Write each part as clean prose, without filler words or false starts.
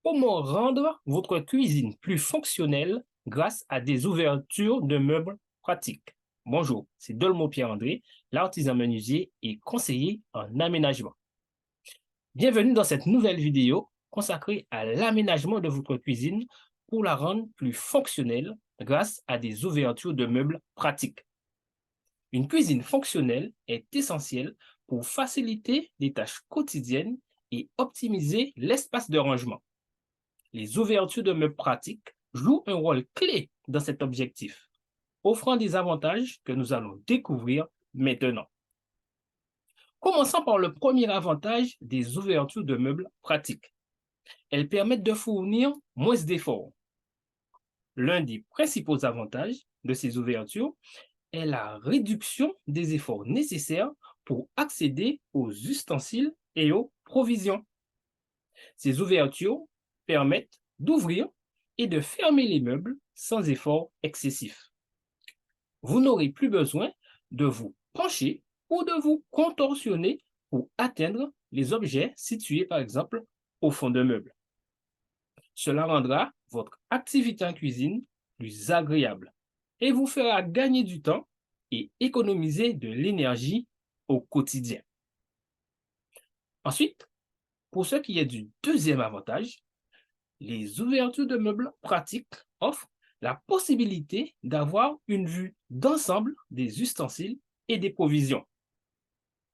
Comment rendre votre cuisine plus fonctionnelle grâce à des ouvertures de meubles pratiques? Bonjour, c'est Dolmo Pierre-André, l'artisan menuisier et conseiller en aménagement. Bienvenue dans cette nouvelle vidéo consacrée à l'aménagement de votre cuisine pour la rendre plus fonctionnelle grâce à des ouvertures de meubles pratiques. Une cuisine fonctionnelle est essentielle pour faciliter les tâches quotidiennes et optimiser l'espace de rangement. Les ouvertures de meubles pratiques jouent un rôle clé dans cet objectif, offrant des avantages que nous allons découvrir maintenant. Commençons par le premier avantage des ouvertures de meubles pratiques. Elles permettent de fournir moins d'efforts. L'un des principaux avantages de ces ouvertures est la réduction des efforts nécessaires pour accéder aux ustensiles et aux provisions. Ces ouvertures permettent d'ouvrir et de fermer les meubles sans effort excessif. Vous n'aurez plus besoin de vous pencher ou de vous contorsionner pour atteindre les objets situés par exemple au fond de meubles. Cela rendra votre activité en cuisine plus agréable et vous fera gagner du temps et économiser de l'énergie au quotidien. Ensuite, pour ce qui est du deuxième avantage, les ouvertures de meubles pratiques offrent la possibilité d'avoir une vue d'ensemble des ustensiles et des provisions.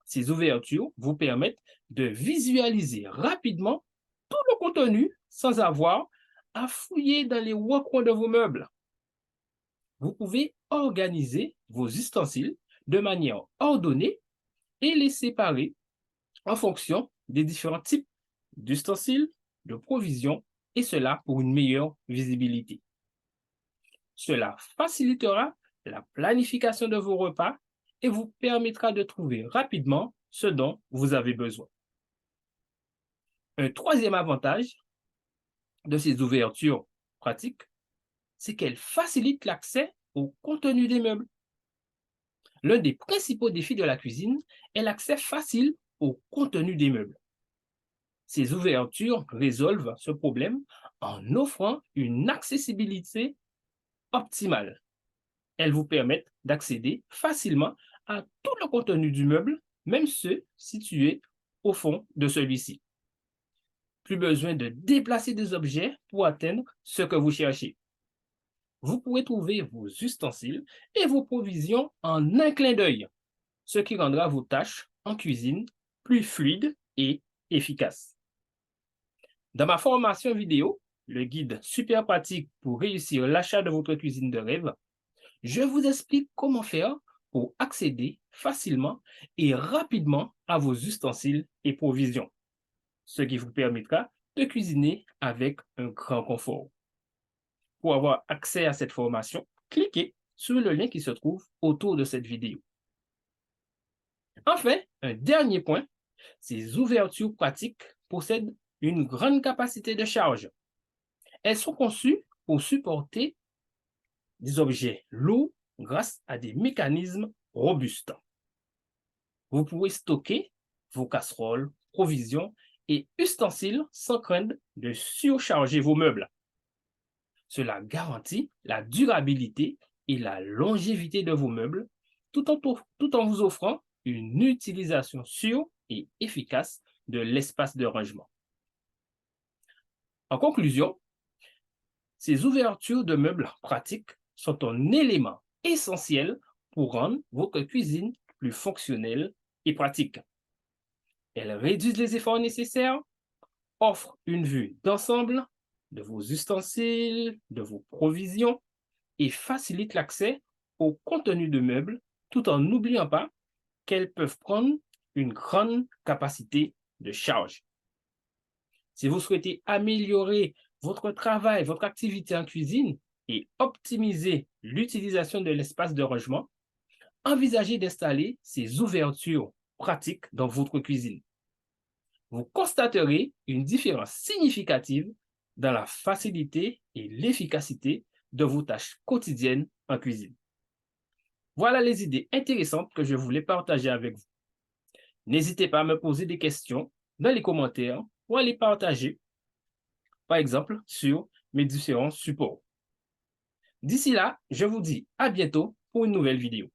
Ces ouvertures vous permettent de visualiser rapidement tout le contenu sans avoir à fouiller dans les recoins de vos meubles. Vous pouvez organiser vos ustensiles de manière ordonnée et les séparer en fonction des différents types d'ustensiles, de provisions, et cela pour une meilleure visibilité. Cela facilitera la planification de vos repas et vous permettra de trouver rapidement ce dont vous avez besoin. Un troisième avantage de ces ouvertures pratiques, c'est qu'elles facilitent l'accès au contenu des meubles. L'un des principaux défis de la cuisine est l'accès facile au contenu des meubles. Ces ouvertures résolvent ce problème en offrant une accessibilité optimale. Elles vous permettent d'accéder facilement à tout le contenu du meuble, même ceux situés au fond de celui-ci. Plus besoin de déplacer des objets pour atteindre ce que vous cherchez. Vous pourrez trouver vos ustensiles et vos provisions en un clin d'œil, ce qui rendra vos tâches en cuisine plus fluides et efficaces. Dans ma formation vidéo, le guide super pratique pour réussir l'achat de votre cuisine de rêve, je vous explique comment faire pour accéder facilement et rapidement à vos ustensiles et provisions, ce qui vous permettra de cuisiner avec un grand confort. Pour avoir accès à cette formation, cliquez sur le lien qui se trouve autour de cette vidéo. Enfin, un dernier point, ces ouvertures pratiques possèdent une grande capacité de charge. Elles sont conçues pour supporter des objets lourds grâce à des mécanismes robustes. Vous pourrez stocker vos casseroles, provisions et ustensiles sans craindre de surcharger vos meubles. Cela garantit la durabilité et la longévité de vos meubles tout en vous offrant une utilisation sûre et efficace de l'espace de rangement. En conclusion, ces ouvertures de meubles pratiques sont un élément essentiel pour rendre votre cuisine plus fonctionnelle et pratique. Elles réduisent les efforts nécessaires, offrent une vue d'ensemble de vos ustensiles, de vos provisions et facilitent l'accès au contenu de meubles tout en n'oubliant pas qu'elles peuvent prendre une grande capacité de charge. Si vous souhaitez améliorer votre travail, votre activité en cuisine et optimiser l'utilisation de l'espace de rangement, envisagez d'installer ces ouvertures pratiques dans votre cuisine. Vous constaterez une différence significative dans la facilité et l'efficacité de vos tâches quotidiennes en cuisine. Voilà les idées intéressantes que je voulais partager avec vous. N'hésitez pas à me poser des questions dans les commentaires ou à les partager par exemple sur mes différents supports. D'ici là, je vous dis à bientôt pour une nouvelle vidéo.